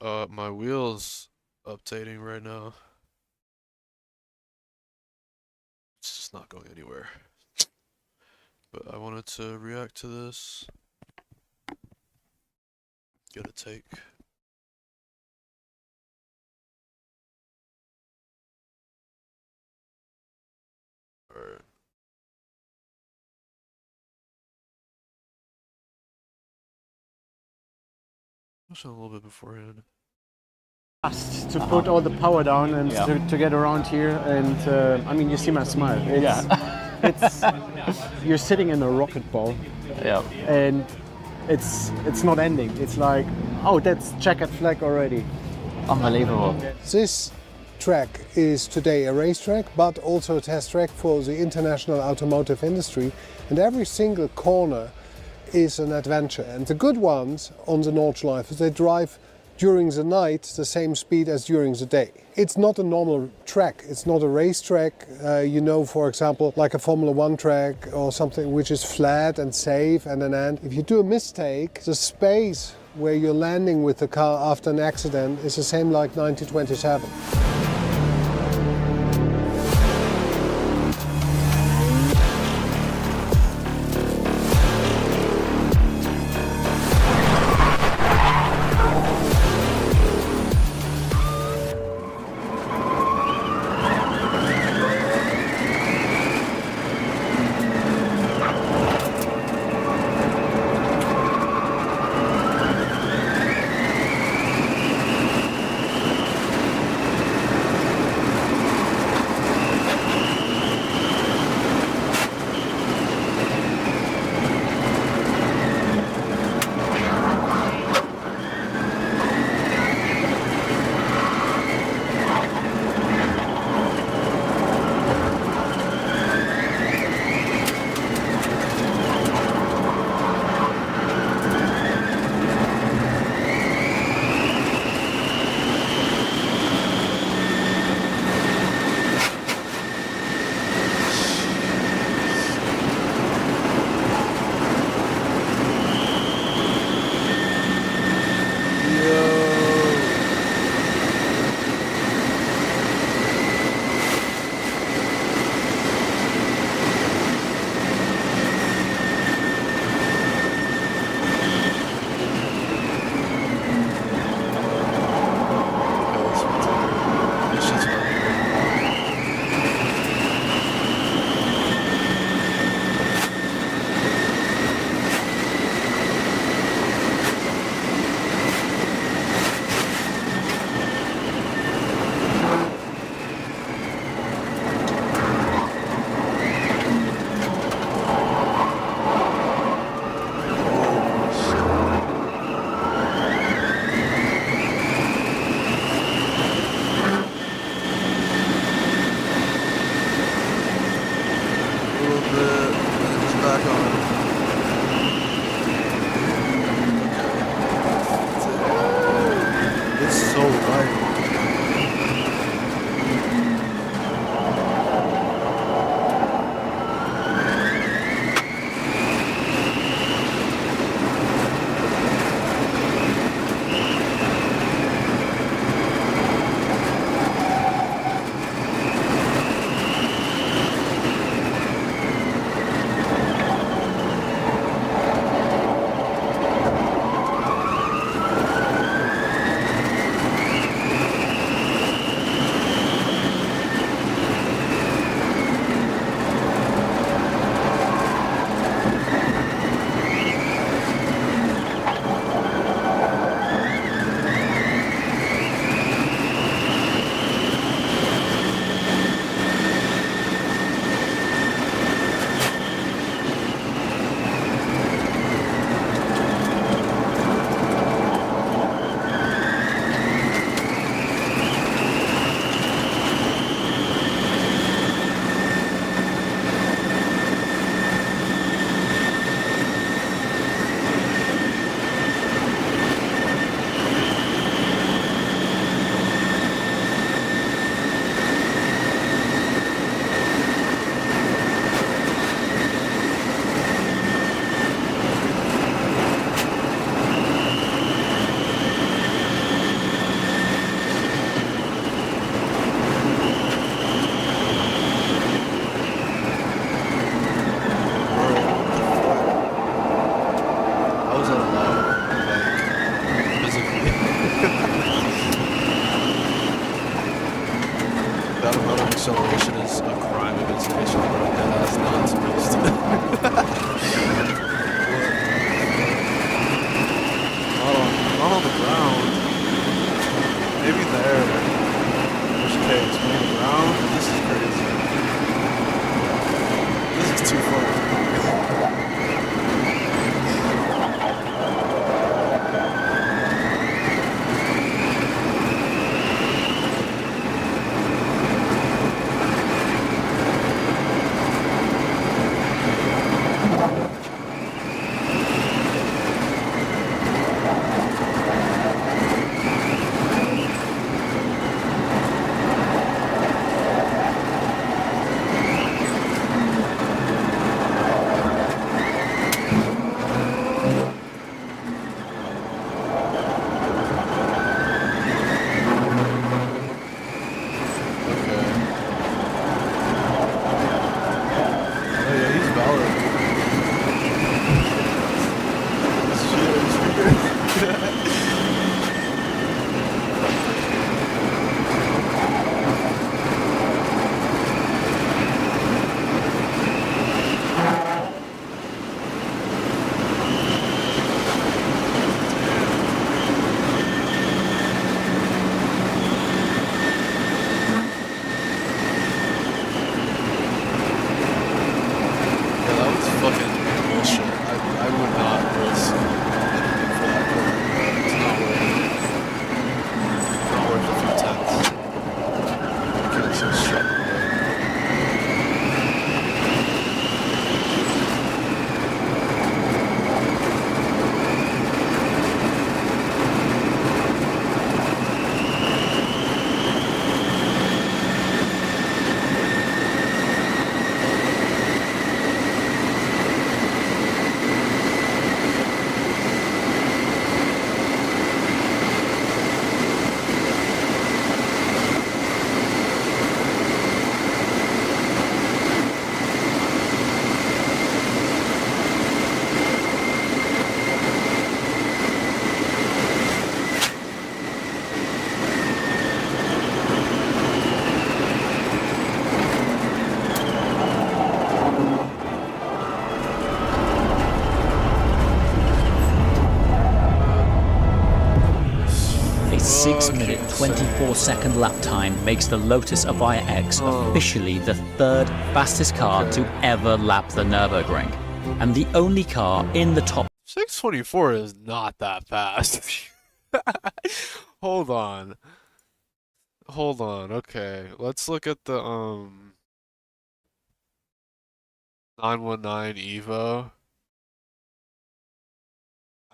My wheel's updating right now. It's just not going anywhere. But I wanted to react to this. Get a take. Alright. Actually, a little bit beforehand. Fast to put all the power down and to get around here, and I mean, you see my smile. It's you're sitting in a rocket ball, and it's not ending. It's like, oh, that's checkered flag already. Unbelievable. This track is today a racetrack, but also a test track for the international automotive industry, and every single corner is an adventure. And the good ones on the Nordschleife, they drive during the night the same speed as during the day. It's not a normal track, it's not a racetrack, for example, like a Formula One track or something which is flat and safe and an end. If you do a mistake, the space where you're landing with the car after an accident is the same like 1927. was that allowed? Like, physically? That amount of acceleration is a crime against nature, bro. Yeah, that's not supposed to. Not on the ground. Maybe there. Worst case, but on the ground. This is crazy. This is too far. A 6-minute, 24-second lap time makes the Lotus Avaya X officially the third fastest car to ever lap the Nürburgring, and the only car in the top. 624 is not that fast. Hold on. Okay, let's look at the 919 Evo.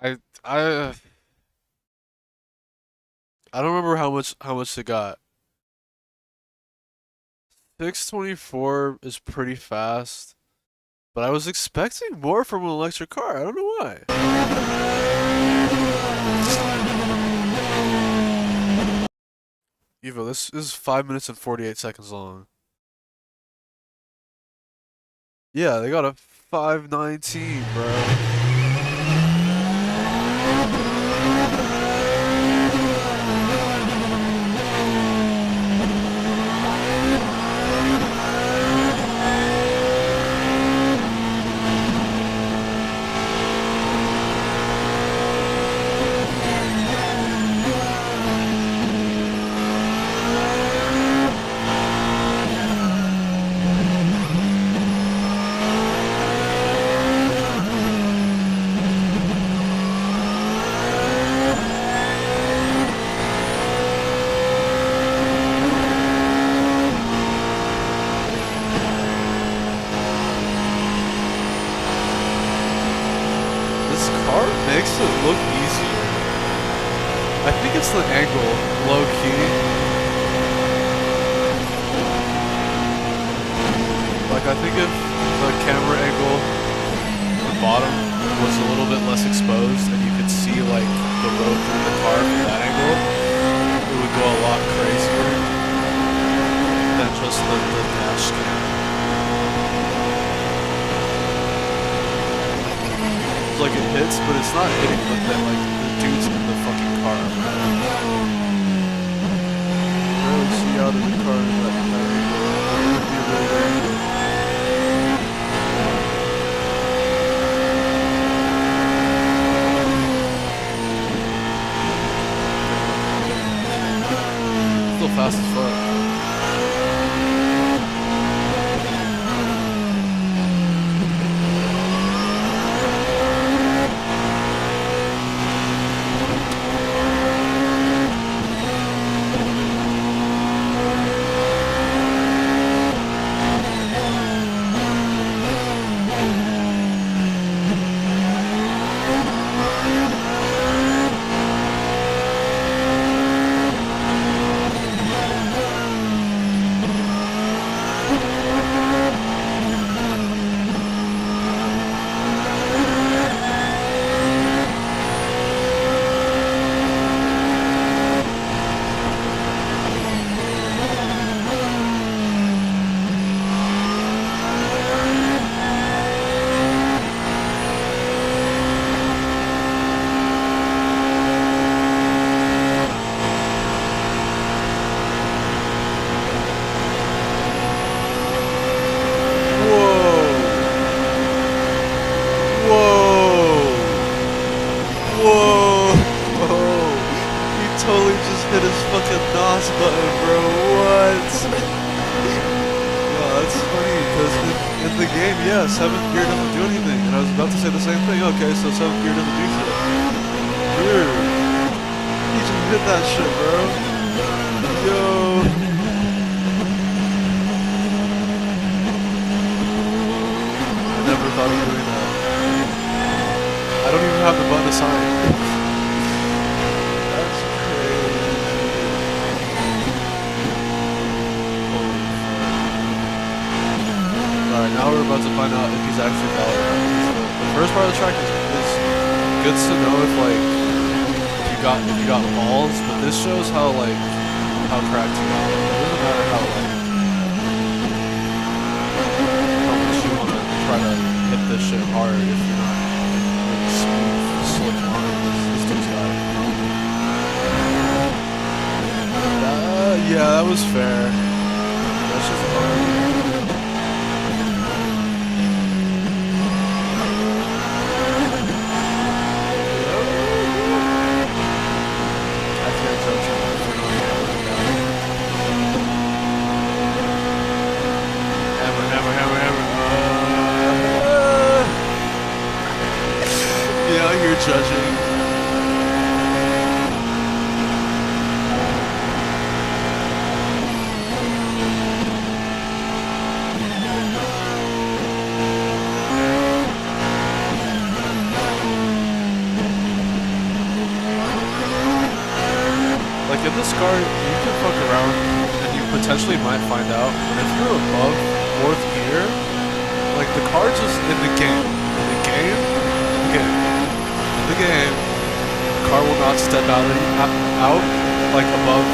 I don't remember how much it got. 624 is pretty fast, but I was expecting more from an electric car. I don't know why. Evo, this is 5 minutes and 48 seconds long. Yeah, they got a 519, bro. Makes it look easier. I think it's the angle, low key. Like I think if the camera angle at the bottom was a little bit less exposed and you could see like the road through the car from that angle, it would go a lot crazier than just the dash cam. Like it hits but it's not hitting with the, like, the dudes in the fucking car. I don't see out of the car in that angle. Still fast as fuck. Okay, so 7th gear doesn't do shit. Dude, he just hit that shit, bro. Yo. I never thought of doing that. I don't even have the button assigned. That's crazy. Holy fuck. Alright, now we're about to find out if he's actually valid. First part of the track is good to know if like if you got balls, but this shows how like how cracked you are. It doesn't matter how much you want to try to hit this shit hard if you're not really smooth, slick lines. This dude's got it. Yeah, that was fair. That's just hard. Judging. Like in this car, you can fuck around and you potentially might find out, but if you're above 4th gear, like the car just in the game, the car will not step out like above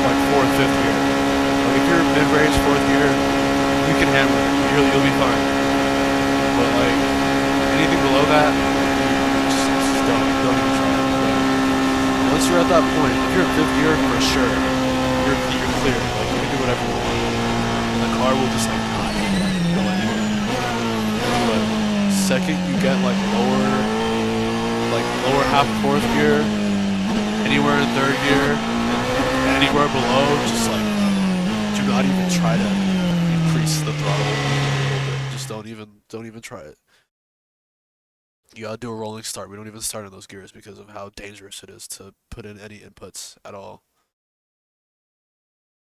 like 4th, 5th gear. Like if you're mid-range 4th gear, you can handle it. You'll be fine. But like anything below that, just don't even try it. But once you're at that point, if you're in 5th gear, for sure, you're clear. Like you can do whatever you want, and the car will just like not go anywhere. But second you get like lower half 4th gear, anywhere in 3rd gear, and anywhere below, just like do not even try to increase the throttle a little bit. Just don't even try it. You gotta do a rolling start. We don't even start in those gears because of how dangerous it is to put in any inputs at all.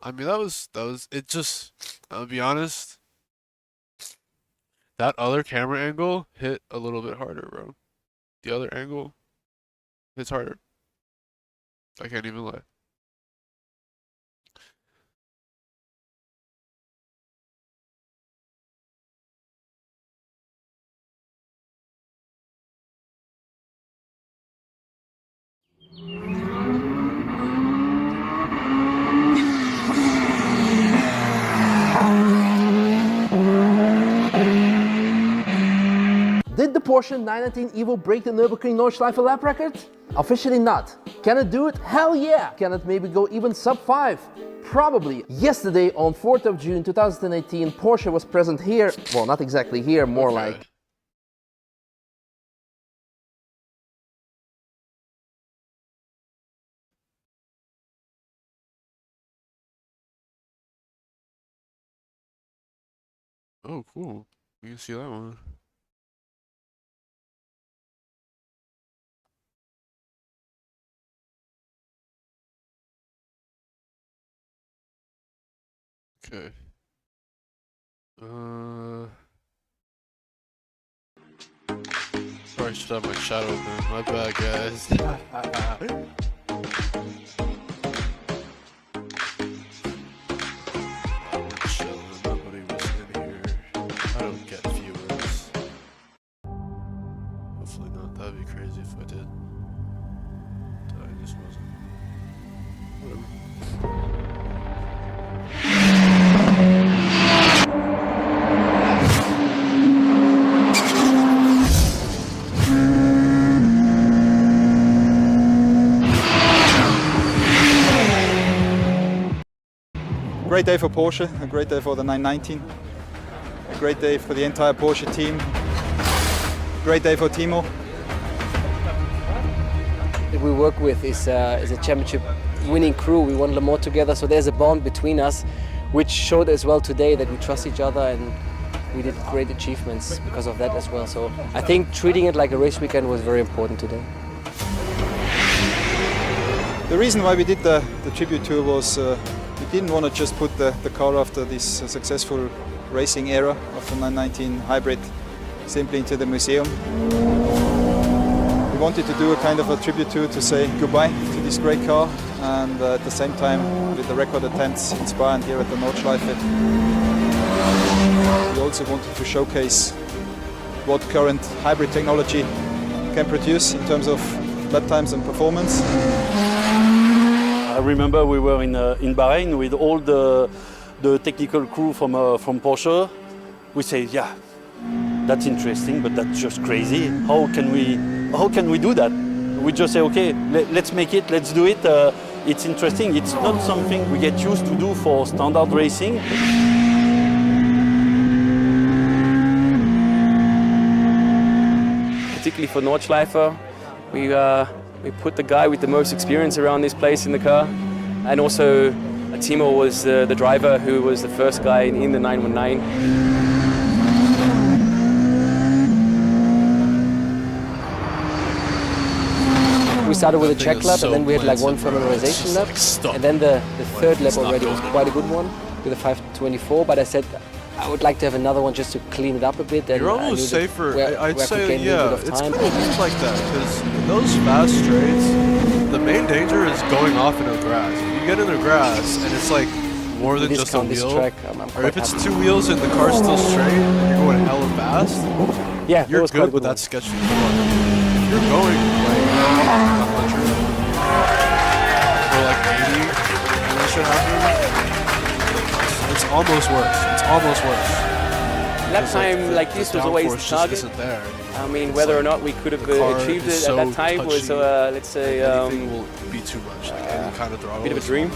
I mean, that was it. Just I'll be honest. That other camera angle hit a little bit harder, bro. The other angle hits harder. I can't even lie. Porsche 919 Evo break the Nürburgring Nordschleife lap record? Officially not. Can it do it? Hell yeah! Can it maybe go even sub 5? Probably. Yesterday on 4th of June 2018, Porsche was present here. Well, not exactly here, more like... Oh, cool. You can see that one. Okay. Sorry, I should have my shadow open. My bad, guys. We're chilling. Nobody was in here. I don't get viewers. Hopefully not. That'd be crazy if I did. I just wasn't. Whatever. Great day for Porsche, a great day for the 919, a great day for the entire Porsche team, great day for Timo. We work with is a championship winning crew. We won Le Mans together, so there's a bond between us, which showed as well today that we trust each other, and we did great achievements because of that as well. So I think treating it like a race weekend was very important today. The reason why we did the tribute tour was we didn't want to just put the car after this successful racing era of the 919 hybrid simply into the museum. We wanted to do a kind of a tribute tour to say goodbye to this great car, and at the same time, with the record attempts in Spa and here at the Nordschleife, we also wanted to showcase what current hybrid technology can produce in terms of lap times and performance. I remember we were in Bahrain with all the technical crew from Porsche. We say, yeah, that's interesting, but that's just crazy. How can we do that? We just say, okay, let's make it, let's do it. It's interesting. It's not something we get used to do for standard racing. Particularly for Nordschleife, we put the guy with the most experience around this place in the car, and also Timo was the driver who was the first guy in the 919. We started with a check lap, and then we had like one familiarization lap, and then the third lap already was quite a good one with a 5:24. But I said I would like to have another one just to clean it up a bit. And you're almost safer. I'd say, yeah, it's going to be like that, because in those fast straights, the main danger is going off into the grass. If you get in the grass and it's like more than just a wheel, or if it's two wheels and the car's still straight and you're going hella fast, yeah, you're good with that sketch from the front. If you're going like 100 or like 80 and that shit happens, it's almost worse. It's almost worse. Lap time like this was always the target. I mean, whether or not we could have achieved it at that time was, let's say, anything will be too much. Like any kind of throttle. Bit of a dream.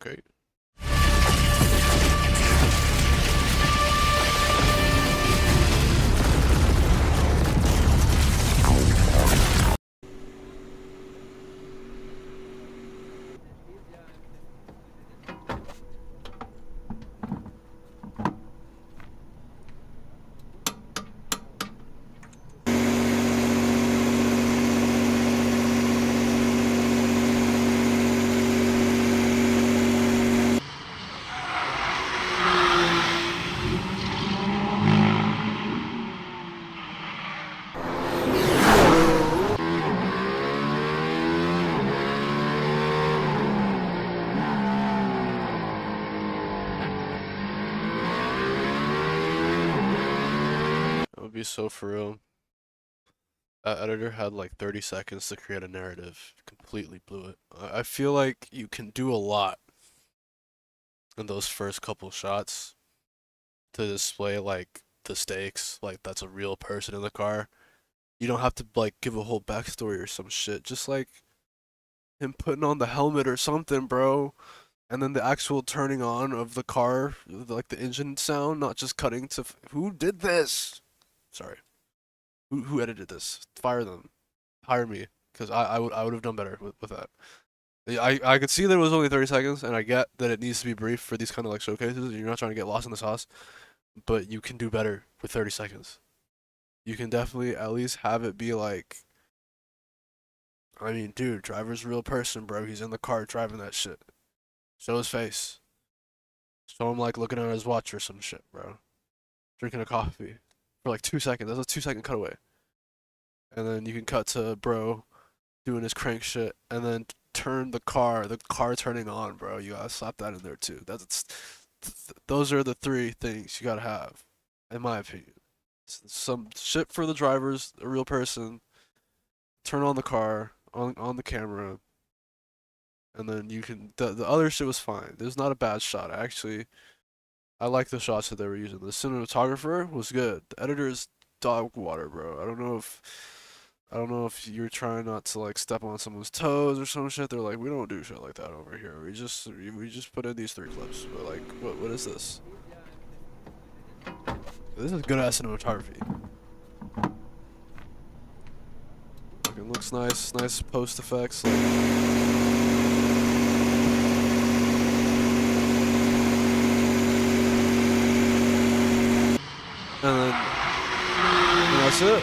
Okay. That would be so for real. That editor had like 30 seconds to create a narrative. Completely blew it. I feel like you can do a lot in those first couple shots to display like the stakes, like that's a real person in the car. You don't have to like give a whole backstory or some shit. Just like him putting on the helmet or something, bro. And then the actual turning on of the car, like the engine sound, not just cutting to who did this? Sorry. Who edited this? Fire them. Hire me, because I would have done better with that. I could see that it was only 30 seconds, and I get that it needs to be brief for these kind of like showcases, and you're not trying to get lost in the sauce, but you can do better with 30 seconds. You can definitely at least have it be like, I mean, dude, driver's a real person, bro. He's in the car driving that shit. Show his face. Show him like looking at his watch or some shit, bro. Drinking a coffee for like 2 seconds. That's a 2 second cutaway. And then you can cut to bro doing his crank shit, and then turn the car turning on, bro. You gotta slap that in there too. Those are the three things you gotta have, in my opinion. Some shit for the drivers, a real person. Turn on the car on the camera, and then you can. The other shit was fine. There's not a bad shot. I like the shots that they were using. The cinematographer was good. The editor is dog water, bro. I don't know if you're trying not to like step on someone's toes or some shit. They're like, we don't do shit like that over here. We just put in these 3 clips. But like, what is this? This is good ass cinematography. Fucking looks nice, nice post effects. Like, and that's it.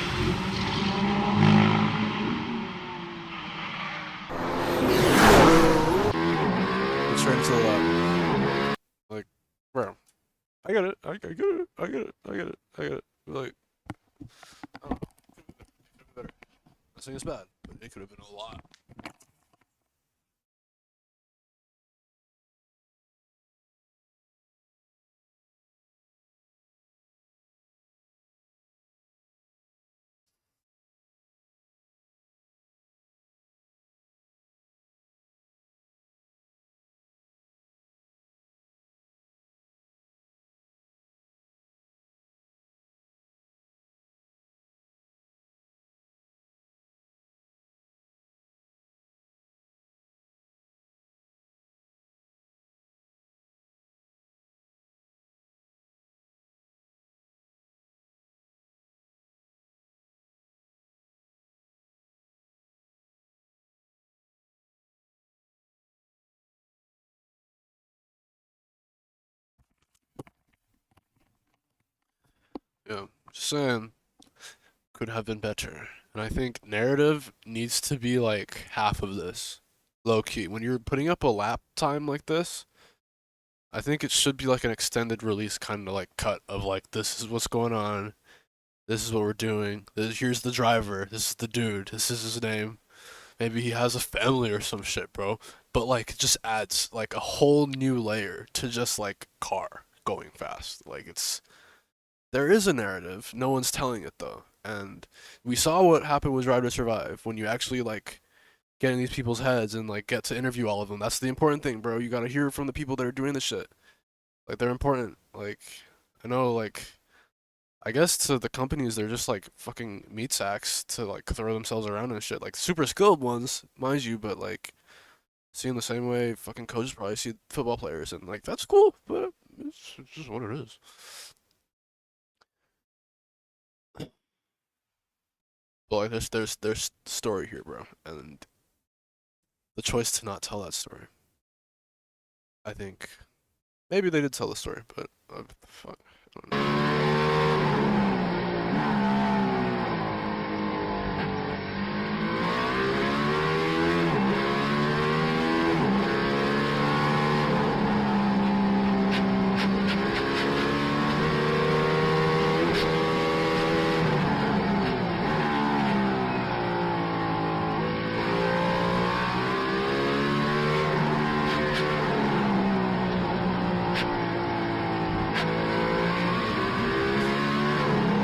Straight into the lab. Like, bro, I get it. I get it. I get it. I get it. I get it. Like, I don't know. Could have been better. I'm not saying it's bad, but it could have been a lot. Yeah, just saying, could have been better. And I think narrative needs to be like half of this, low key. When you're putting up a lap time like this, I think it should be like an extended release kind of like cut of like, this is what's going on, this is what we're doing, here's the driver, this is the dude, this is his name. Maybe he has a family or some shit, bro. But like, it just adds like a whole new layer to just like car going fast. Like there is a narrative, no one's telling it though. And we saw what happened with Drive to Survive when you actually like get in these people's heads and like get to interview all of them. That's the important thing, bro. You gotta hear from the people that are doing the shit. Like they're important. Like I know, like I guess to the companies they're just like fucking meat sacks to like throw themselves around and shit. Like super skilled ones, mind you, but like see him the same way fucking coaches probably see football players, and like that's cool, but it's just what it is. But like there's story here, bro, and the choice to not tell that story. I think maybe they did tell the story, but fuck, I don't know.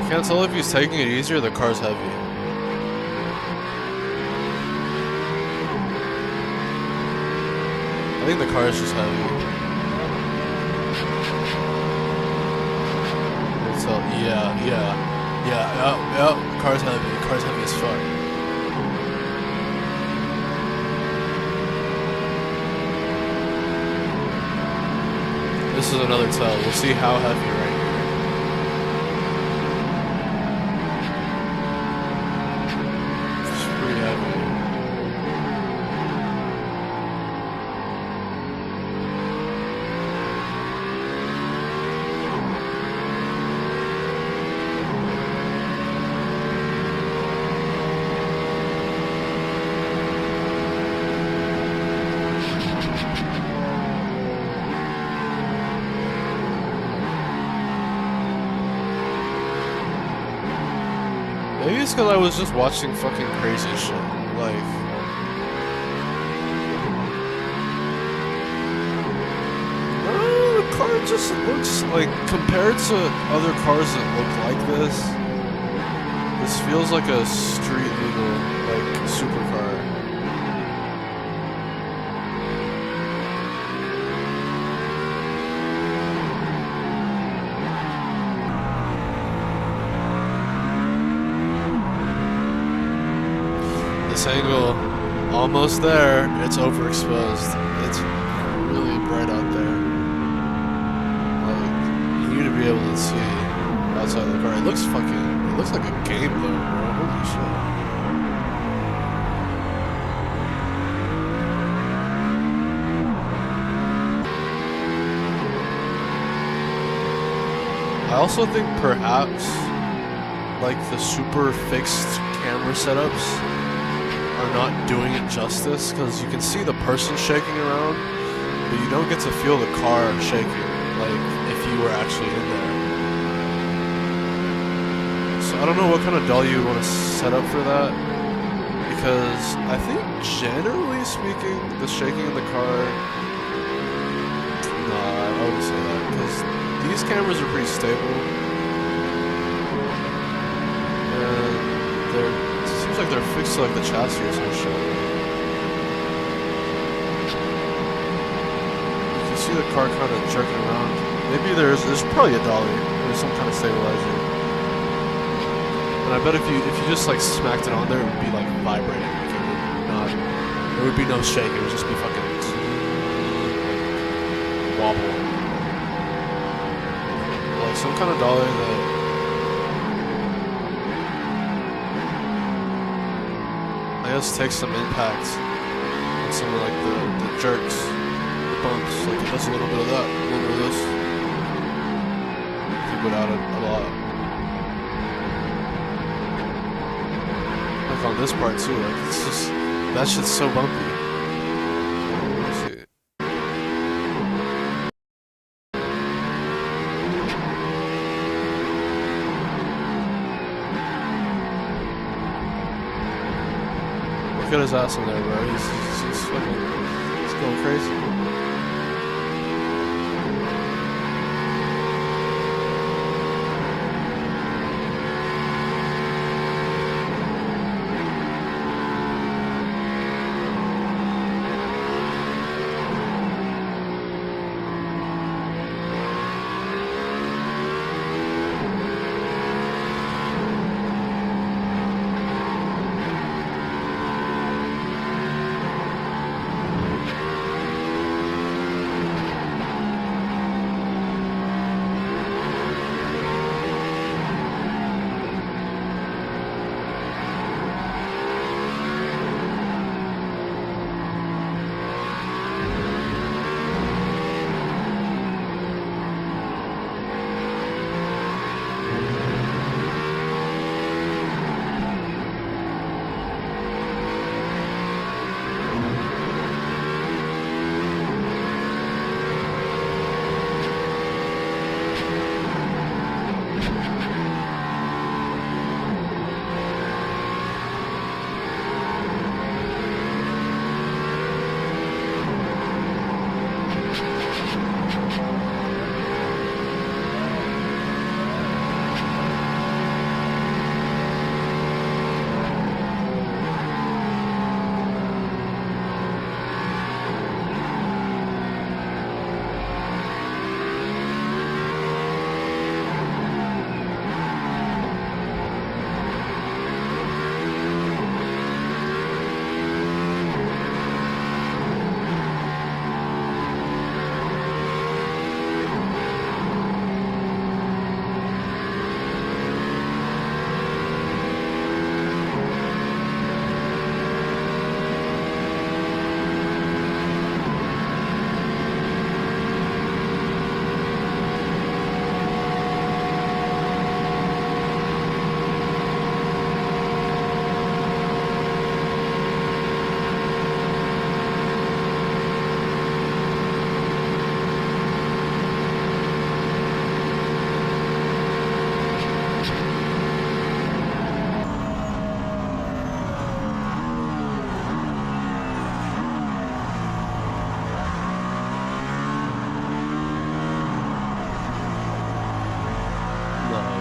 Can't tell if he's taking it easy or the car's heavy. I think the car is just heavy. So, yeah. Car's heavy. Car's heavy as fuck. This is another tell. We'll see how heavy right here. Maybe it's because I was just watching fucking crazy shit. Like, no, the car just looks like, compared to other cars that look like this feels like a street legal, like, supercar. This angle, almost there. It's overexposed. It's really bright out there. Like, you need to be able to see outside the car. It looks like a game though, bro. Holy shit. I also think perhaps, like, the super fixed camera setups are not doing it justice, because you can see the person shaking around, but you don't get to feel the car shaking, like if you were actually in there. So I don't know what kind of dolly you would want to set up for that, because I think generally speaking, the shaking in the car, nah, I wouldn't say that, because these cameras are pretty stable, and seems like they're fixed to like the chassis or some shit. You can see the car kind of jerking around. Maybe there's probably a dolly. There's some kind of stabilizer. And I bet if you just like smacked it on there, it would be like vibrating. Like, it would not. There would be no shake. It would just be fucking wobble. Like some kind of dolly that. I guess takes some impact on some of like the jerks, the bumps, like it does a little bit of that, a little bit of this. I think without it a lot. Like on this part too, like it's just, that shit's so bumpy. Let's see. Look at his ass in there, bro. He's fucking, he's going crazy.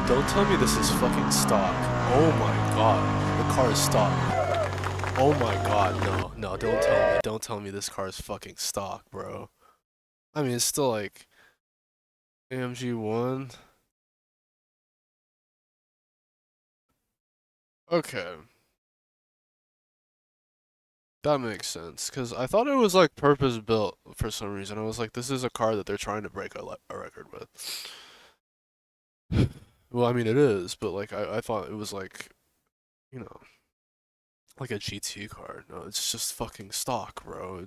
don't tell me this is fucking stock. Oh my god, the car is stock. Oh my god, no, don't tell me this car is fucking stock, bro. I mean, it's still like AMG 1. Okay. That makes sense, because I thought it was like purpose built for some reason. I was like, this is a car that they're trying to break a record with. Well, I mean, it is, but like, I thought it was like, you know, like a GT car. No, it's just fucking stock, bro.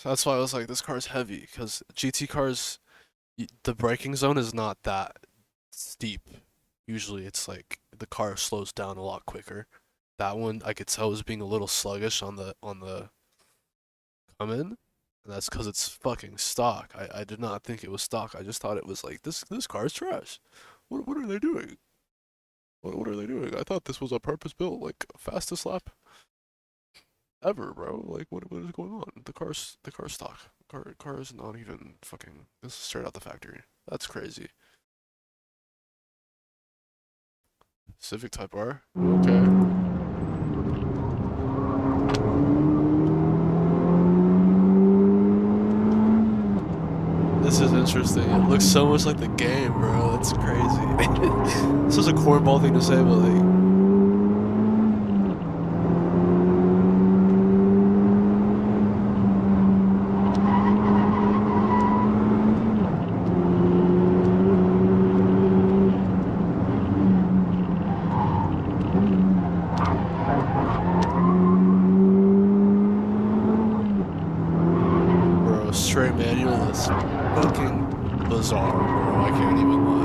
That's why I was like, this car's heavy, because GT cars, the braking zone is not that steep. Usually it's like the car slows down a lot quicker. That one I could tell was being a little sluggish on the come in, and that's because it's fucking stock. I did not think it was stock. I just thought it was like this car is trash. What are they doing? What are they doing? I thought this was a purpose built, like fastest lap ever, bro. Like what is going on? The car's stock. Car is not even fucking. This is straight out the factory. That's crazy. Civic Type R. Okay. This is interesting. It looks so much like the game, bro. That's crazy. This is a cornball thing to say, but like. Bro, straight manual is fucking bizarre, bro. I can't even lie.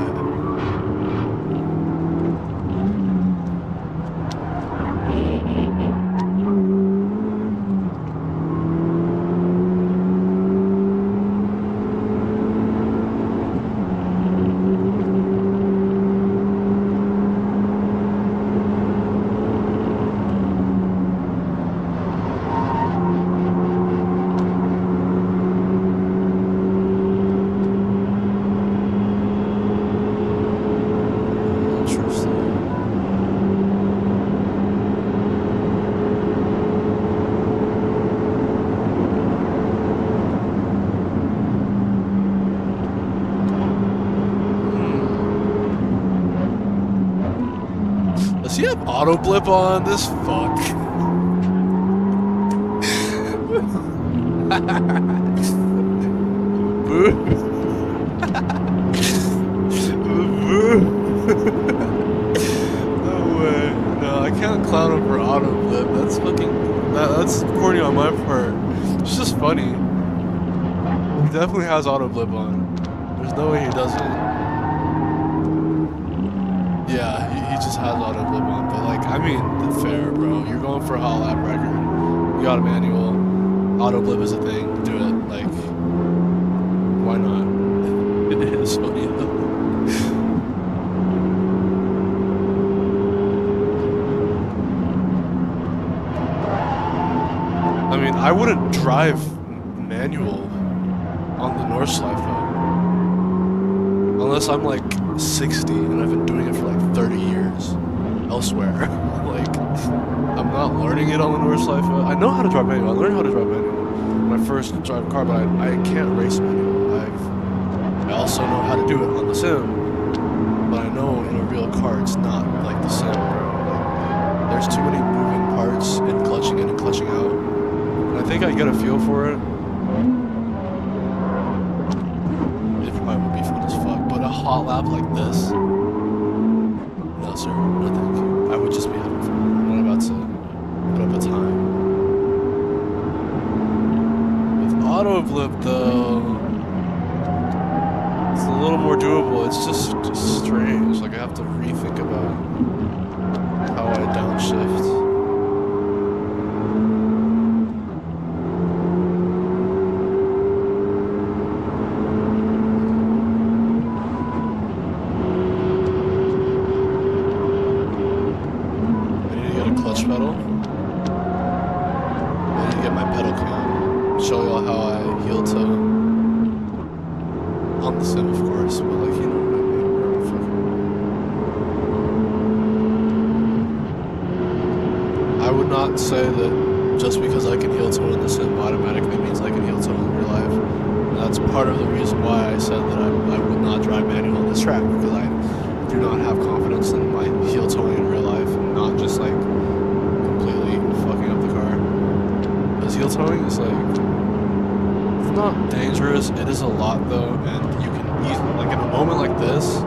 Does he have auto blip on? This fuck. Boo. Boo. No way. No, I can't clown him for auto blip. That's fucking. That's corny on my part. It's just funny. He definitely has auto blip on. There's no way he doesn't. Yeah, he just has auto blip on, but like, I mean, fair, bro. You're going for a hot lap record. You got a manual. Auto blip is a thing. Do it. Like, why not? It is funny though. I mean, I wouldn't drive manual on the Nordschleife unless I'm like 60 and I've been doing it for like 30 years elsewhere. Like, I'm not learning it on the Nordschleife. I know how to drive manual. I learned how to drive manual when I first drive a car, but I can't race manual. I also know how to do it on the sim, but I know in a real car it's not like the sim, bro. Like, there's too many moving parts and clutching in and clutching out. And I think I get a feel for it. It probably would be fun as fuck, but a hot lap like this? No, sir. No, thank you. I would just be having fun. I'm not about to put up a time. With auto blip, though, it's a little more doable. It's just strange. Like, I have to rethink about how I downshift. Pedal. I need to get my pedal cam. Show y'all how I heel toe. On the sim, of course, but like, you know what I mean, bro. Fucking. not say that just because I can heel toe in the sim automatically means I can heel toe in real life. And that's part of the reason why I said that I would not drive manual on this track, because I do not have confidence in my heel towing in real life and not just like completely fucking up the car. Because heel towing is like, it's not dangerous, it is a lot though, and you can easily, like in a moment like this,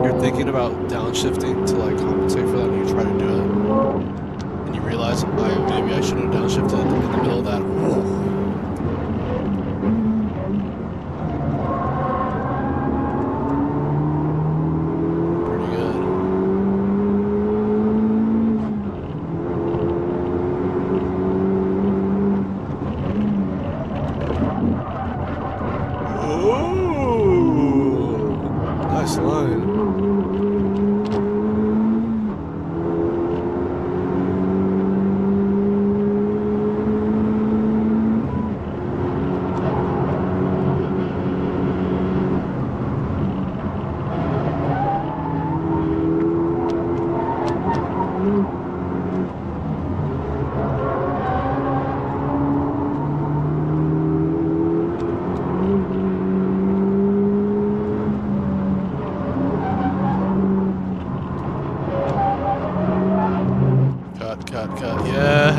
you're thinking about downshifting to like compensate for that, and you try to do it, and you realize maybe I shouldn't have downshifted in the middle of that. Pretty good. Ooh, nice line. Cut. Yeah.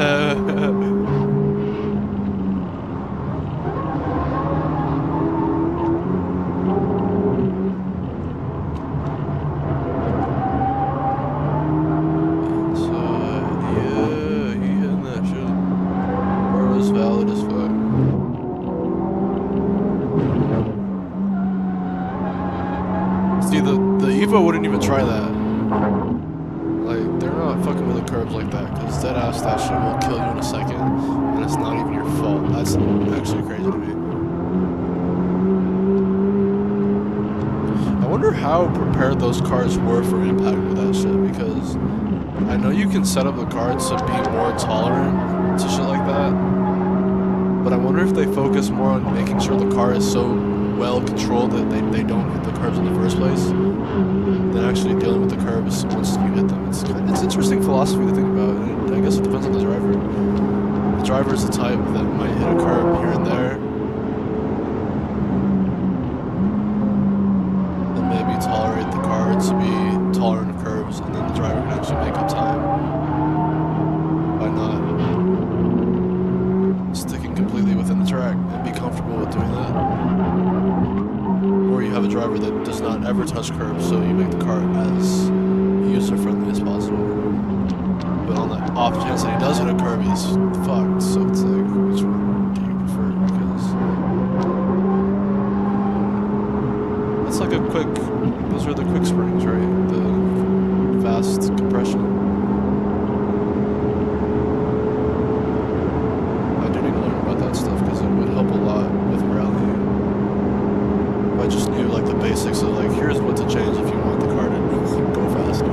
Yeah, he hitting that shit. Bro is valid as fuck. See, the Evo wouldn't even try that. Like, they're not fucking with the curbs like that, because deadass that shit will kill you in a second, and it's not even your fault. That's actually crazy to me. I wonder how prepared those cars were for impact with that shit, because I know you can set up the cars to be more tolerant to shit like that, but I wonder if they focus more on making sure the car is so well controlled that they don't hit the curbs in the first place than actually dealing with the curbs once you hit them. It's interesting philosophy to think about, and I guess it depends on the driver. If the driver is the type that might hit a curb here and there, then maybe tolerate the car to be tolerant of curbs, and then the driver can actually make up time by not sticking completely within the track and be comfortable with doing that. Or you have a driver that does not ever touch curbs, so you make the car as user-friendly as possible. But on the off chance that he does hit a curb, he's fucked. So it's like, which one do you prefer? Because that's like a quick, those are the quick springs, right? The fast compression. I do need to learn about that stuff because it would help a lot with rallying. I just knew like the basics of like, here's what to change if you want the car to go faster.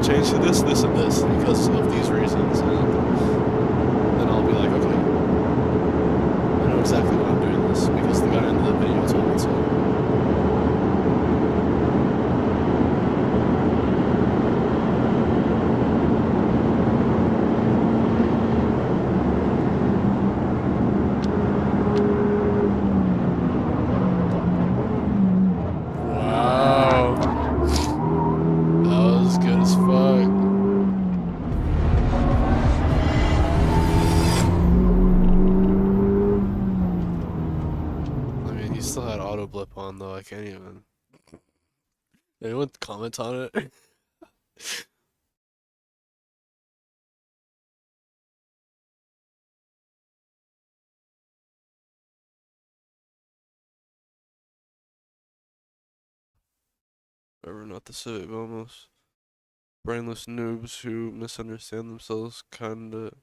Change to this, this, and this because of these reasons. And then I'll be like, okay, I know exactly why I'm doing this because the guy in the video told me to. Blip on though, I can't even. Anyone comment on it? Ever not the Civic almost. Brainless noobs who misunderstand themselves, kinda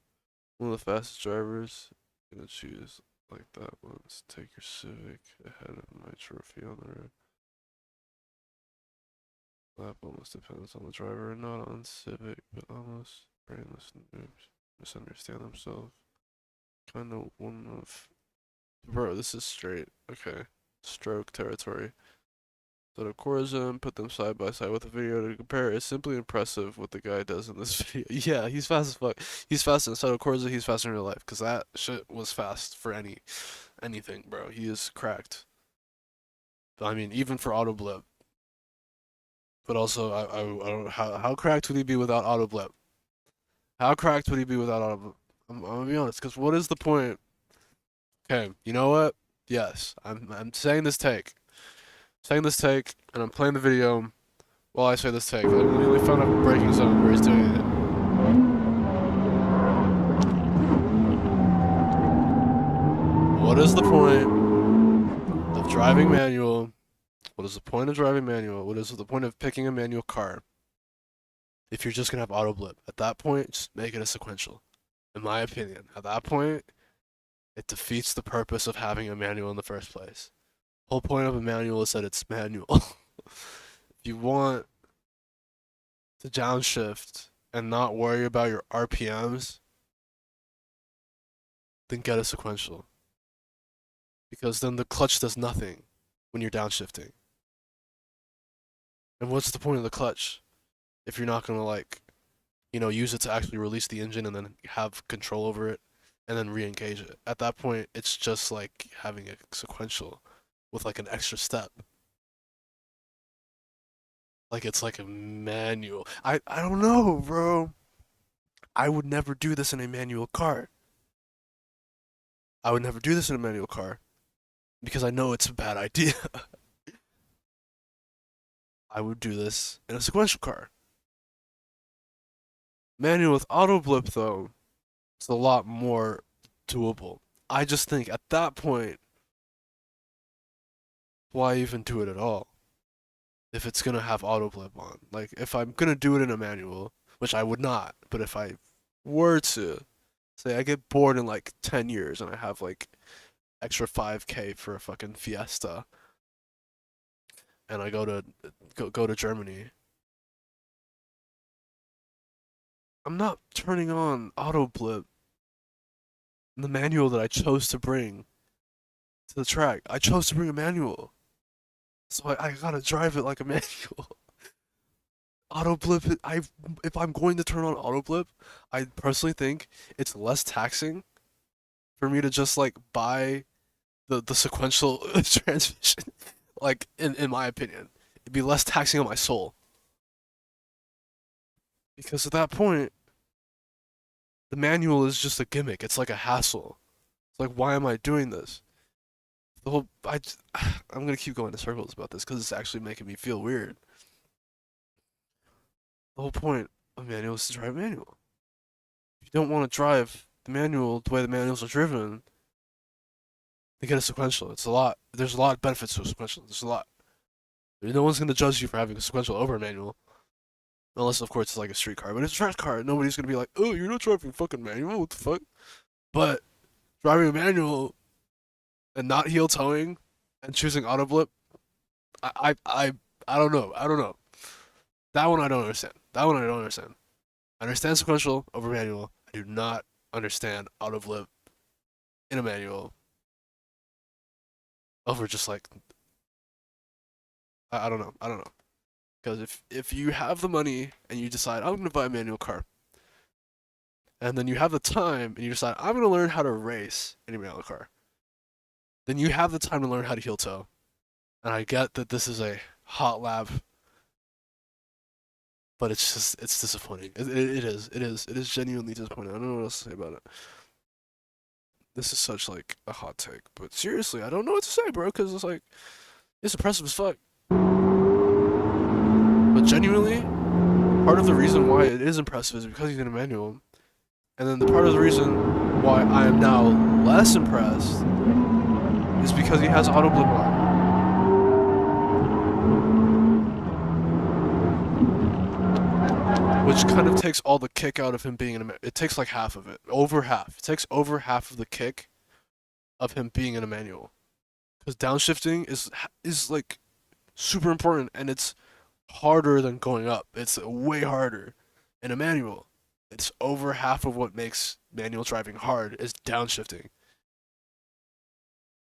one of the fastest drivers. Gonna choose like that once. Take your Civic ahead of my trophy on the road. Lap almost depends on the driver and not on Civic, but almost brainless noobs misunderstand themselves. Kinda one of. Bro, this is straight. Okay. Stroke territory. So the Corza and put them side by side with a video to compare. It's simply impressive what the guy does in this video. Yeah, he's fast as fuck. He's fast inside of Corza, he's fast in real life. Cause that shit was fast for anything, bro. He is cracked. I mean, even for auto blip. But also, I don't, how cracked would he be without auto blip? How cracked would he be without auto blip? I'm gonna be honest, cause what is the point? Okay, you know what? Yes, I'm saying this take. And I'm playing the video while I say this take. We only found a braking zone where he's doing it. What is the point of driving manual? What is the point of driving manual? What is the point of picking a manual car if you're just gonna have auto blip? At that point, just make it a sequential. In my opinion, at that point, it defeats the purpose of having a manual in the first place. Whole point of a manual is that it's manual. If you want to downshift and not worry about your RPMs, then get a sequential. Because then the clutch does nothing when you're downshifting. And what's the point of the clutch if you're not gonna use it to actually release the engine and then have control over it and then re-engage it? At that point, it's just like having a sequential with like an extra step. Like it's like a manual. I don't know, bro. I would never do this in a manual car. Because I know it's a bad idea. I would do this in a sequential car. Manual with auto blip though, it's a lot more doable. I just think at that point, why even do it at all? If it's gonna have auto blip on. Like if I'm gonna do it in a manual, which I would not, but if I were to, say I get bored in like 10 years and I have like extra 5K for a fucking Fiesta and I go to Germany, I'm not turning on auto blip in the manual that I chose to bring to the track. I chose to bring a manual. So I gotta drive it like a manual. Auto blip, if I'm going to turn on auto blip, I personally think it's less taxing for me to just like buy the sequential transmission. Like in my opinion, it'd be less taxing on my soul. Because at that point, the manual is just a gimmick. It's like a hassle. It's like, why am I doing this? I'm gonna keep going in circles about this because it's actually making me feel weird. The whole point of manual is to drive manual. If you don't want to drive the manual the way the manuals are driven, then get a sequential. There's a lot of benefits to a sequential. There's a lot. No one's gonna judge you for having a sequential over a manual. Unless, of course, it's like a street car. But it's a track car. Nobody's gonna be like, oh, you're not driving fucking manual. What the fuck? But driving a manual and not heel towing and choosing auto blip, I don't know. That one I don't understand. I understand sequential over manual. I do not understand auto blip in a manual over just like I don't know. Because if you have the money and you decide I'm gonna buy a manual car, and then you have the time and you decide I'm gonna learn how to race in a manual car, then you have the time to learn how to heel toe. And I get that this is a hot lap, but it's disappointing. It is genuinely disappointing. I don't know what else to say about it. This is such like a hot take, but seriously, I don't know what to say, bro. Because it's like it's impressive as fuck. But genuinely, part of the reason why it is impressive is because he's in a manual. And then the part of the reason why I am now less impressed is because he has auto blip on. Which kind of takes all the kick out of him being in a manual. It takes like half of it. Over half. It takes over half of the kick of him being in a manual. Because downshifting is like super important and it's harder than going up. It's way harder in a manual. It's over half of what makes manual driving hard is downshifting.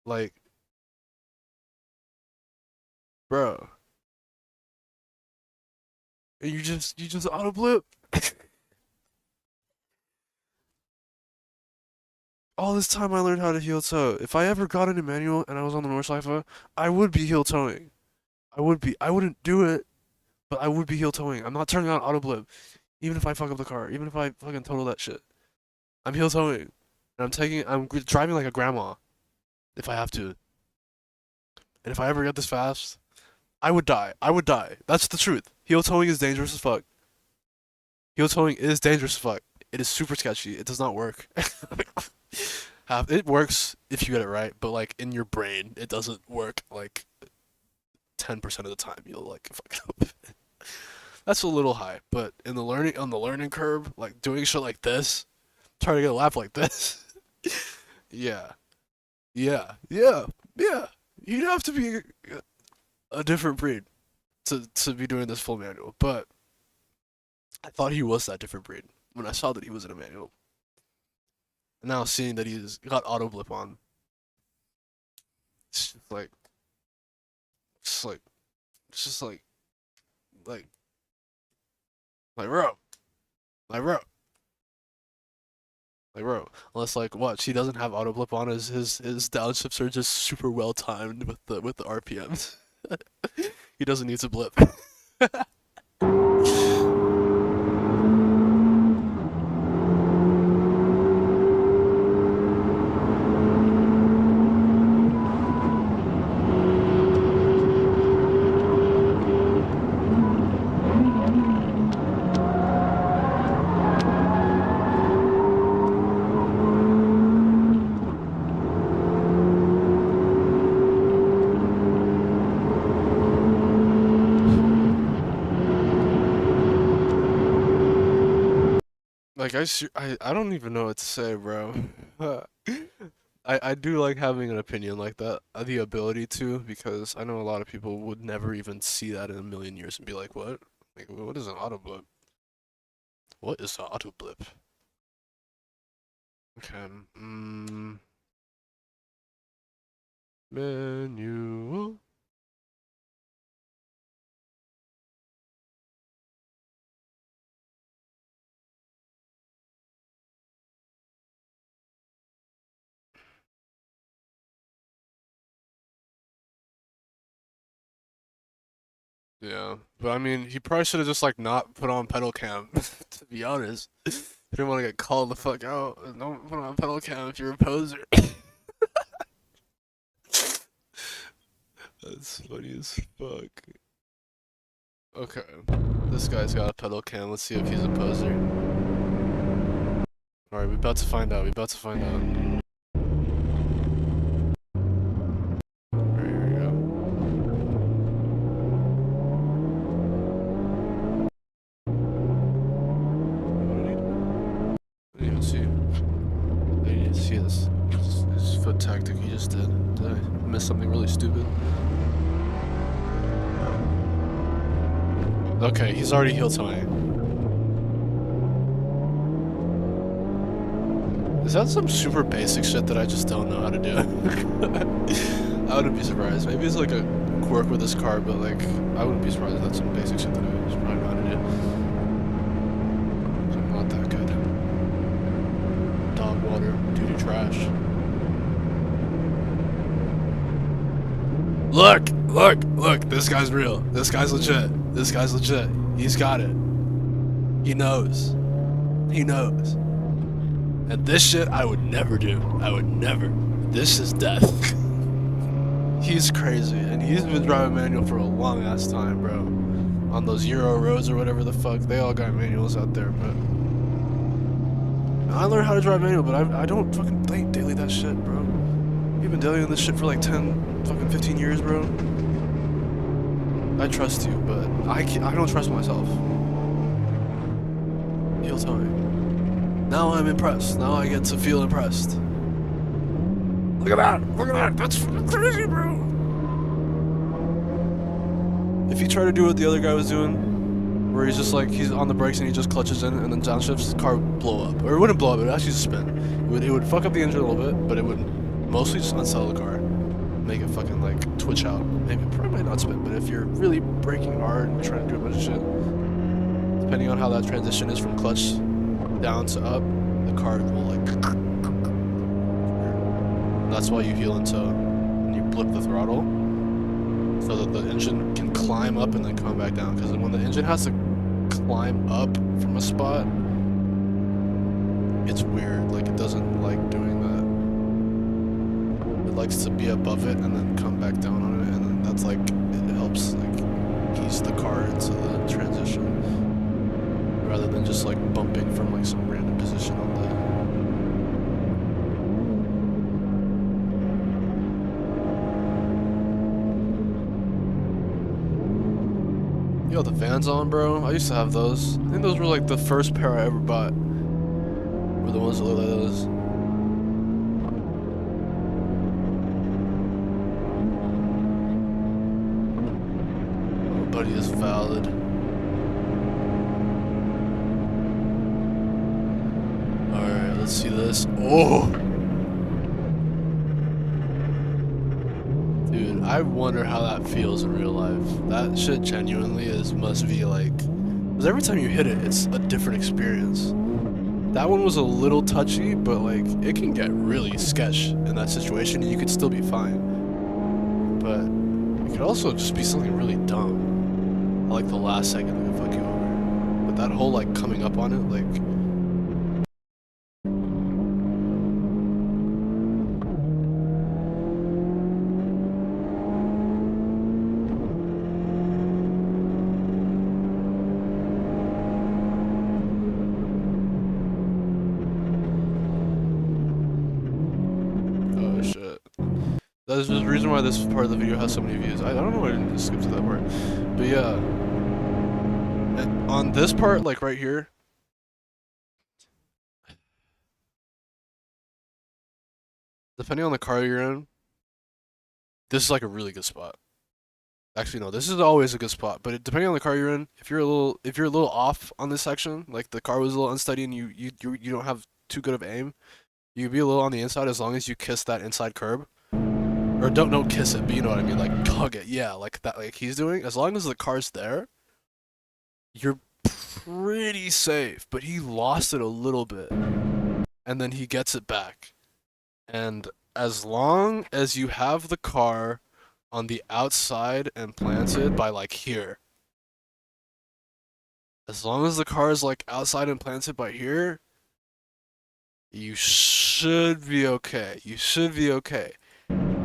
Like, bro, and you just auto blip. All this time I learned how to heel toe. If I ever got into manual and I was on the Nordschleife, I would be heel towing. I wouldn't do it, but I would be heel towing. I'm not turning on auto blip. Even if I fuck up the car, even if I fucking total that shit. I'm heel towing. And I'm driving like a grandma. If I have to. And if I ever get this fast, I would die. I would die. That's the truth. Heel towing is dangerous as fuck. Heel towing is dangerous as fuck. It is super sketchy. It does not work. It works if you get it right, but like in your brain, it doesn't work like 10% of the time. You'll like fuck up. That's a little high, but on the learning curve, like doing shit like this, trying to get a lap like this, yeah. You'd have to be a different breed to be doing this full manual, but I thought he was that different breed when I saw that he was in a manual. And now seeing that he's got auto blip on, it's just like, bro. Unless like what, she doesn't have auto blip on, his downshifts are just super well timed with the RPMs. He doesn't need to blip. Like I don't even know what to say, bro. I do like having an opinion like that, the ability to, because I know a lot of people would never even see that in a million years and be like, what? Like, what is an auto blip? What is an auto blip? Okay, manual. Yeah, but I mean, he probably should have just like not put on pedal cam. To be honest, he didn't want to get called the fuck out. Don't put on pedal cam if you're a poser. That's funny as fuck. Okay, this guy's got a pedal cam. Let's see if he's a poser. All right, we're about to find out. See his foot tactic he just did. Did I miss something really stupid? Okay, he's already heel toeing. Is that some super basic shit that I just don't know how to do? I wouldn't be surprised. Maybe it's like a quirk with this car, but like, I wouldn't be surprised if that's some basic shit that I just probably know how to do. I'm not that good. Dog water, doo-doo trash. Look! This guy's real. This guy's legit. He's got it. He knows. And this shit I would never do. This is death. He's crazy, and he's been driving manual for a long ass time, bro. On those Euro roads or whatever the fuck, they all got manuals out there, but I learned how to drive manual, but I don't fucking daily that shit, bro. You've been dailying this shit for like 15 years, bro. I trust you, but I don't trust myself. Heel toeing. Now I'm impressed. Now I get to feel impressed. Look at that! That's fucking crazy, bro! If you try to do what the other guy was doing, where he's just like, he's on the brakes and he just clutches in and then downshifts, the car would blow up. Or it wouldn't blow up, it would actually just spin. It would fuck up the engine a little bit, but it would mostly just unsettle the car. Make it fucking like twitch out. Maybe probably not spin, but if you're really braking hard and trying to do a bunch of shit, depending on how that transition is from clutch down to up, the car will like. That's why you heel into when you blip the throttle, so that the engine can climb up and then come back down. Because when the engine has to climb up from a spot, it's weird. Like it doesn't like doing that. It likes to be above it and then come back down on it, and then that's like it helps like ease the car into the transition, rather than just like bumping from like some random position on the. Yo, the Vans on, bro. I used to have those. I think those were like the first pair I ever bought. Were the ones that look like those. Oh, buddy is valid. Alright, let's see this. Oh! Dude, I wonder how that feels in real life. That shit genuinely must be like, because every time you hit it, it's a different experience. That one was a little touchy, but like, it can get really sketch in that situation and you could still be fine. But it could also just be something really dumb. Like the last second that could fuck you over. But that whole like coming up on it, like, that's the reason why this part of the video has so many views. I don't know why I didn't just skip to that part. But yeah. And on this part, like right here. Depending on the car you're in, this is like a really good spot. Actually, no, this is always a good spot. But depending on the car you're in, if you're a little off on this section, like the car was a little unsteady and you don't have too good of aim, you could be a little on the inside as long as you kiss that inside curb. Or don't kiss it, but you know what I mean, like hug it, yeah, like that, like he's doing. As long as the car's there, you're pretty safe. But he lost it a little bit, and then he gets it back. And as long as you have the car on the outside and planted by like here, as long as the car is like outside and planted by here, you should be okay. You should be okay.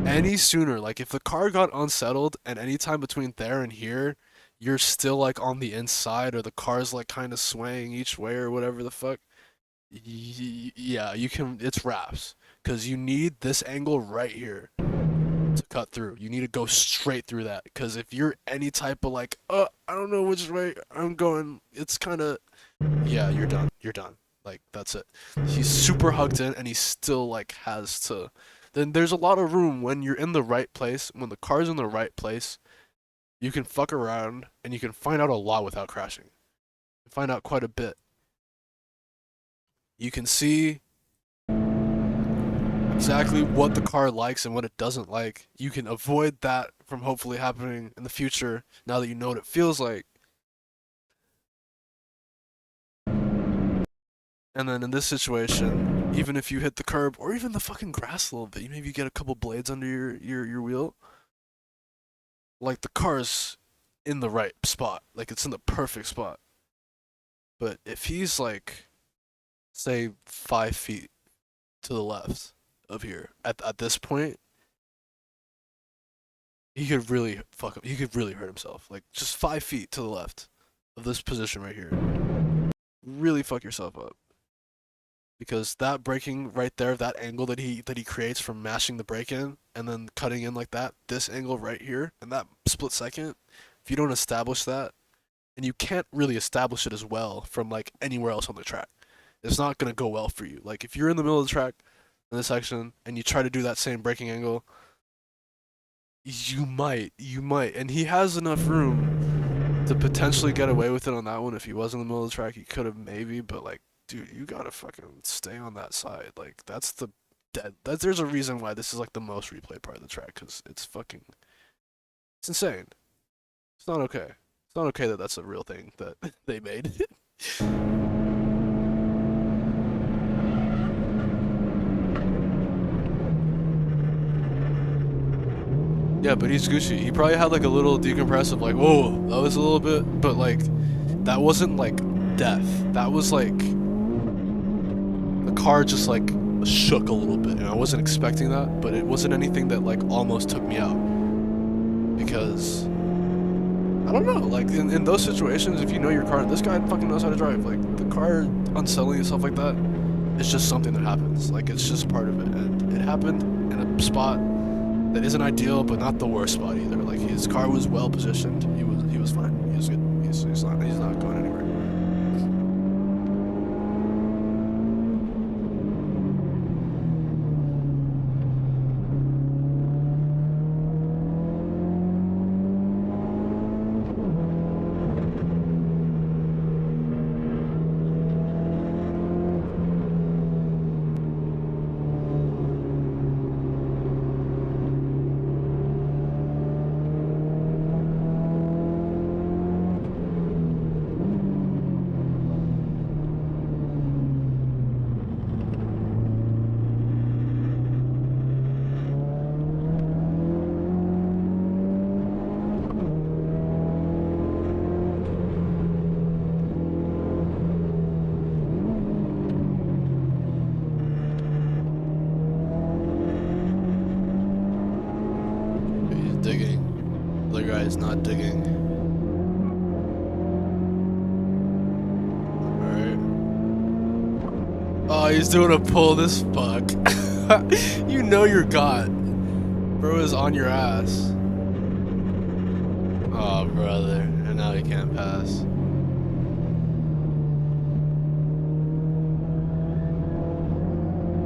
Any sooner, like if the car got unsettled and any time between there and here, you're still like on the inside or the car's like kind of swaying each way or whatever the fuck, yeah, you can, it's wraps. Because you need this angle right here to cut through. You need to go straight through that. Because if you're any type of like, I don't know which way I'm going, it's kind of, yeah, you're done. You're done. Like, that's it. He's super hugged in and he still like has to. Then there's a lot of room when you're in the right place, when the car's in the right place, you can fuck around and you can find out a lot without crashing. You find out quite a bit. You can see exactly what the car likes and what it doesn't like. You can avoid that from hopefully happening in the future now that you know what it feels like. And then in this situation, even if you hit the curb or even the fucking grass a little bit, you maybe get a couple blades under your wheel. Like the car's in the right spot. Like it's in the perfect spot. But if he's like, say 5 feet to the left of here, at this point, he could really fuck up. He could really hurt himself. Like just 5 feet to the left of this position right here. Really fuck yourself up. Because that braking right there, that angle that he creates from mashing the brake in and then cutting in like that, this angle right here, and that split second, if you don't establish that, and you can't really establish it as well from like anywhere else on the track, it's not gonna go well for you. Like if you're in the middle of the track in this section and you try to do that same braking angle, you might, and he has enough room to potentially get away with it on that one. If he was in the middle of the track, he could have maybe, but like, dude, you gotta fucking stay on that side. Like, that's the dead. There's a reason why this is like the most replayed part of the track, because it's fucking, it's insane. It's not okay. It's not okay that that's a real thing that they made. Yeah, but he's Gucci. He probably had like a little decompressive, like, whoa, that was a little bit, but like, that wasn't like death. That was like, the car just like shook a little bit, and I wasn't expecting that, but it wasn't anything that like almost took me out. Because, I don't know, like in those situations, if you know your car, this guy fucking knows how to drive. Like, the car unsettling and stuff like that, it's just something that happens. Like, it's just part of it, and it happened in a spot that isn't ideal, but not the worst spot either. Like, his car was well positioned. He was fine. He was good. He's not going anywhere. Digging. The other guy is not digging. Alright. Oh, he's doing a pull this fuck. You know you're got. Bro is on your ass. Oh, brother. And now he can't pass.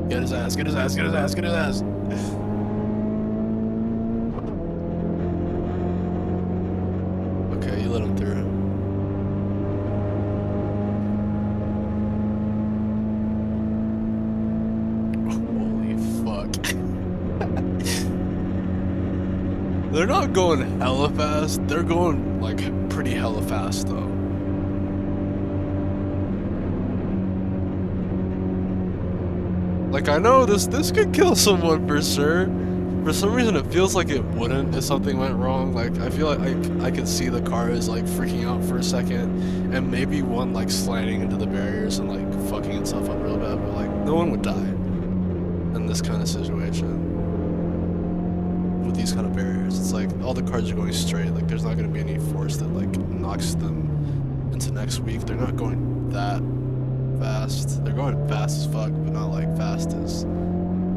Get his ass, get his ass, get his ass, get his ass. Okay, you let him through. Holy fuck. They're not going hella fast. They're going like pretty hella fast though. Like, I know this could kill someone for sure. For some reason it feels like it wouldn't if something went wrong. Like, I feel like I could see the car is like freaking out for a second, and maybe one like sliding into the barriers and like fucking itself up real bad, but like no one would die in this kind of situation. With these kind of barriers, it's like all the cars are going straight. Like, there's not going to be any force that like knocks them into next week. They're not going that fast. They're going fast as fuck, but not like fast as,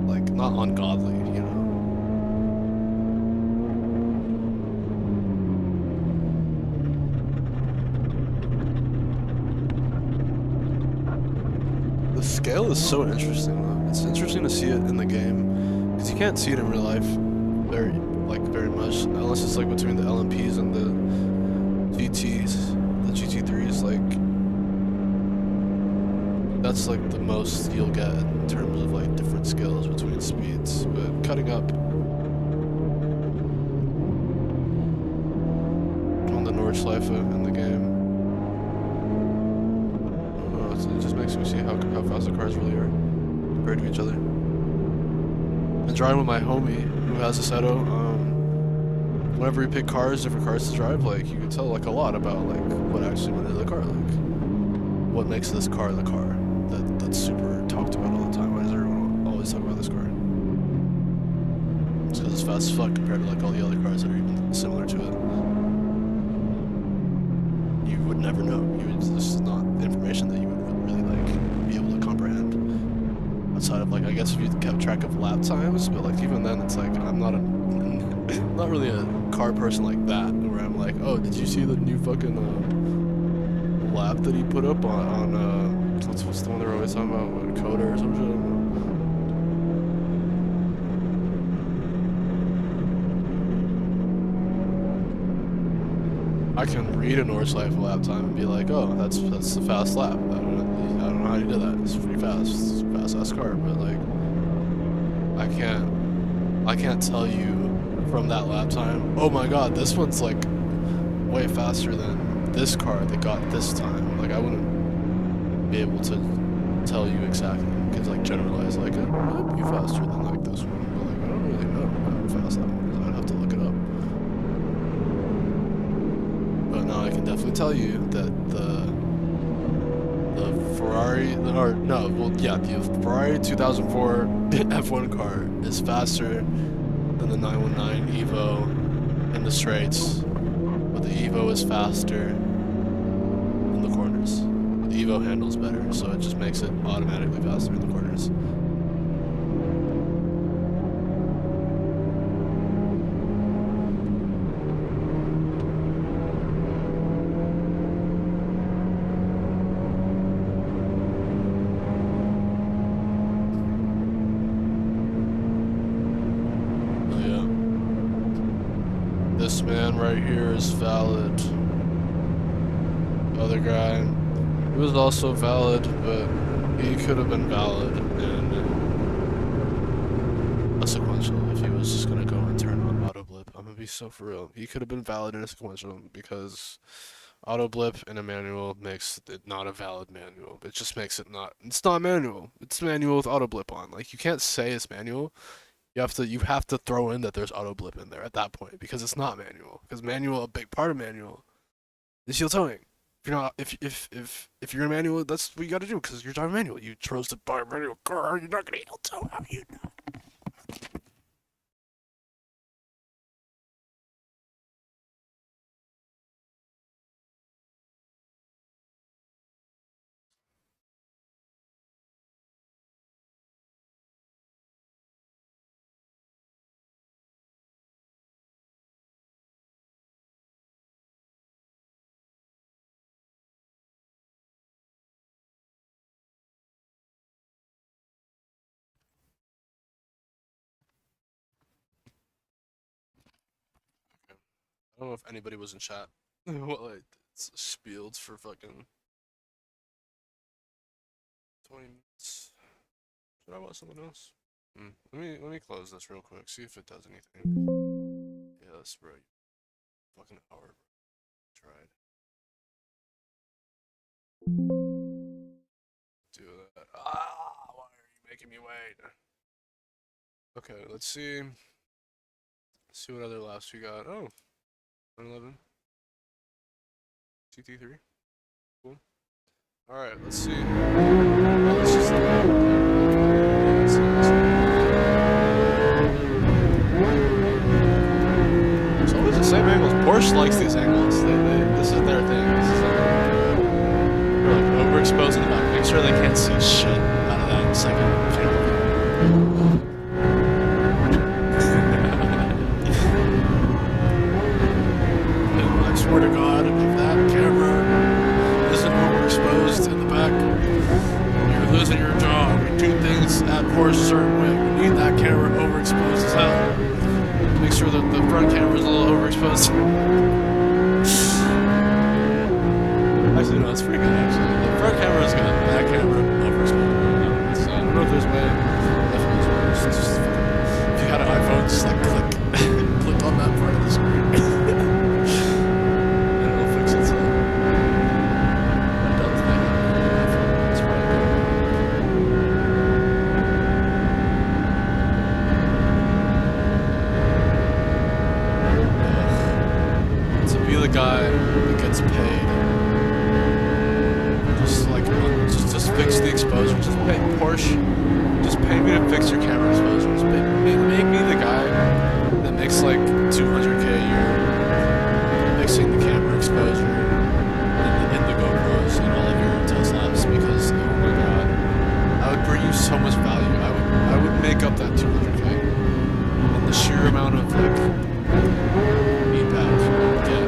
like, not ungodly, you know. The scale is so interesting though. It's interesting to see it in the game because you can't see it in real life very much, unless it's like between the LMPs and the GTs, the GT3s. Like, that's like the most you'll get in terms of like different skills between speeds. But cutting up on the Nordschleife in the game, I don't know, it just makes me see how fast the cars really are compared to each other. And driving with my homie who has a Seto, whenever we pick different cars to drive, like, you can tell like a lot about like what actually went into the car, like what makes this car the car that's super talked about all the time. Why does everyone always talk about this car? It's because it's fast as fuck compared to like all the other cars that are even similar to it. You would never know. This is not information that you would really like be able to comprehend. Outside of like, I guess if you kept track of lap times, but like even then, it's like I'm not not really a car person like that, where I'm like, oh, did you see the new fucking lap that he put up on what's the one they're always talking about, what, Coda or some shit? I can read a Nordschleife lap time and be like, oh, that's a fast lap. I don't know how you did that. It's pretty fast. It's a fast ass car, but like, I can't tell you from that lap time, oh my god, this one's like way faster than this car they got this time. Like I wouldn't be able to tell you exactly, because like generalize like it might be faster than like this one, but like I don't really know how fast that one is. I'd have to look it up. But no, I can definitely tell you that the Ferrari, or no, well yeah, the Ferrari 2004 F1 car is faster than the 919 Evo in the straights, but the Evo is faster in the corners. The Evo handles better, so it just makes it automatically faster in the corners. Oh yeah. This man right here is valid. The other guy, he was also valid, but he could have been valid in a sequential if he was just gonna go and turn on auto blip. I'm gonna be so for real. He could have been valid in a sequential because auto blip in a manual makes it not a valid manual. It just makes it not. It's not manual. It's manual with auto blip on. Like you can't say it's manual. You have to throw in that there's auto blip in there at that point because it's not manual. Because manual, a big part of manual is heel towing. If you're not, if you're in manual, that's what you got to do because you're driving manual. You chose to buy a manual car. You're not gonna heel tow. How you not? I don't know if anybody was in chat. Well, it's spieled for fucking 20 minutes. Should I watch something else? Let me close this real quick. See if it does anything. Yeah, that's right. Fucking hour. Tried. Do that. Ah, why are you making me wait? Okay, let's see. See what other laps we got. Oh, 111. CT3. Cool. Alright, let's see. Oh, let's just... It's always the same angles. Porsche likes these angles. This is their thing. This is they're like overexposing the back. Make sure they can't see shit out of that second camera. I swear to God, if that camera isn't overexposed in the back, you're losing your job. We do things at Porsche a certain way. We need that camera overexposed as hell. Make sure that the front camera is a little overexposed. Actually, no, it's pretty good, actually. The front camera is good. That camera, overexposed. I don't know if there's a way. Definitely, just if you had an iPhone, just like click on that part of the screen. Guy that gets paid just fix the exposure, just pay Porsche, just pay me to fix your camera exposure, just make me the guy that makes like 200K a year fixing the camera exposure in the GoPros and all of your Teslas, because oh my god, I would bring you so much value. I would make up that 200K and the sheer amount of like feedback you would get.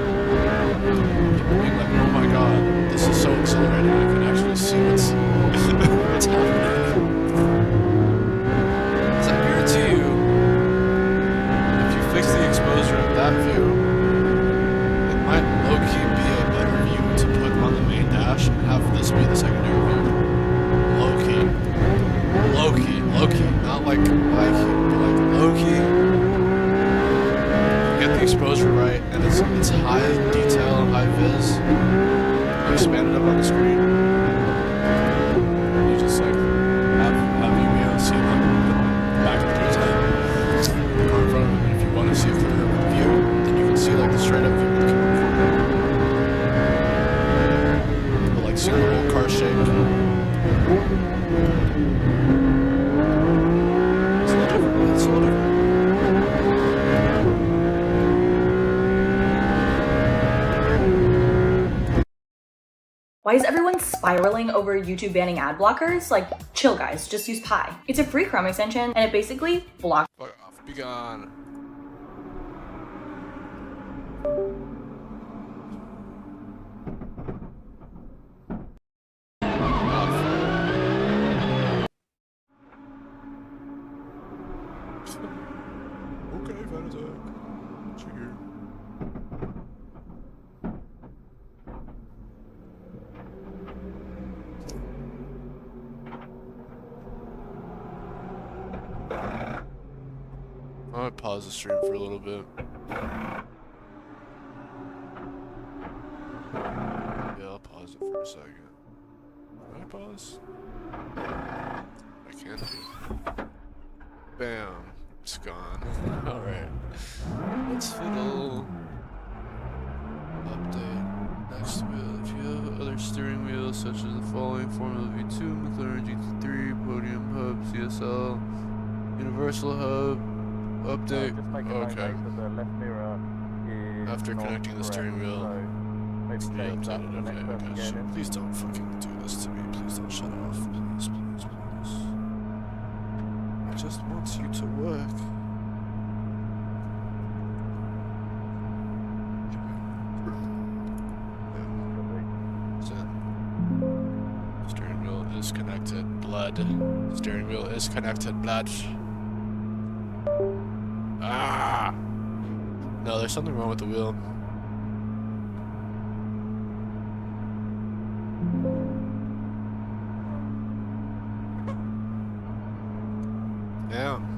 Being like, oh my god, this is so exhilarating, I can actually see what's happening. Because I guarantee you, if you fix the exposure of that view, it might low-key be a better view to put on the main dash and have this be the secondary view. Low-key. Low-key. Low-key. Not like high-key, but like low-key. Get the exposure right, and it's high detail on high vis. You expand it up on the screen. You just like have you be able to see the back of the car's head, the car in front of it. And if you want to see a clear view, then you can see like the straight up view of the car. But like see the whole car shape. It's a little different. It's a little different. Why is everyone spiraling over YouTube banning ad blockers? Like, chill guys, just use Pi. It's a free Chrome extension and it basically blocks. Fuck off. Be gone. Okay, Vanazak. Cheer. I might pause the stream for a little bit. Yeah, I'll pause it for a second. Can I pause? I can't do. Bam. It's gone. Alright. Let's fiddle. Update. Next wheel. If you have other steering wheels such as the following Formula V2, McLaren GT3, Podium Hub, CSL, Universal Hub, update. Okay. After connecting the steering wheel, it's updated. Okay, okay. So please don't fucking do this to me. Please don't shut off. Please, please, please. I just want you to work. Steering wheel is connected. Blood. Steering wheel is connected. Blood. Ah! No, there's something wrong with the wheel. Damn.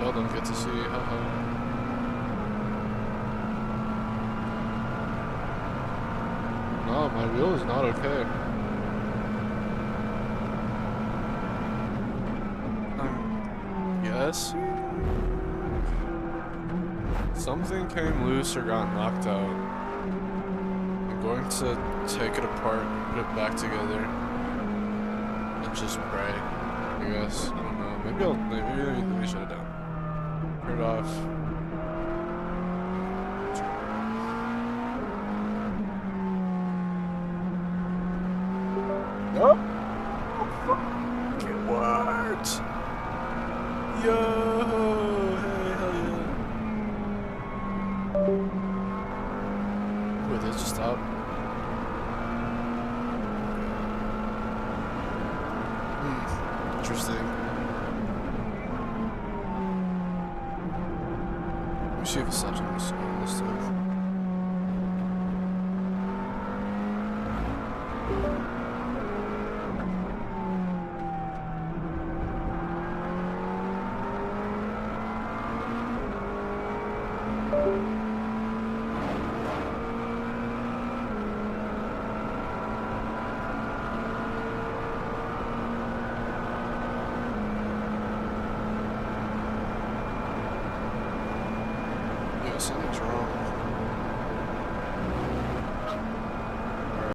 Y'all don't get to see, haha. No, my wheel is not okay. Yes? Something came loose or got knocked out. I'm going to take it apart, put it back together, and just pray, I guess. I don't know. Maybe let me shut it down. Turn it off. Nope. It worked. Yo, hey, hell yeah. Wait, did it just stop? Interesting. Let me see if it stops on this stuff. Yeah, something's wrong.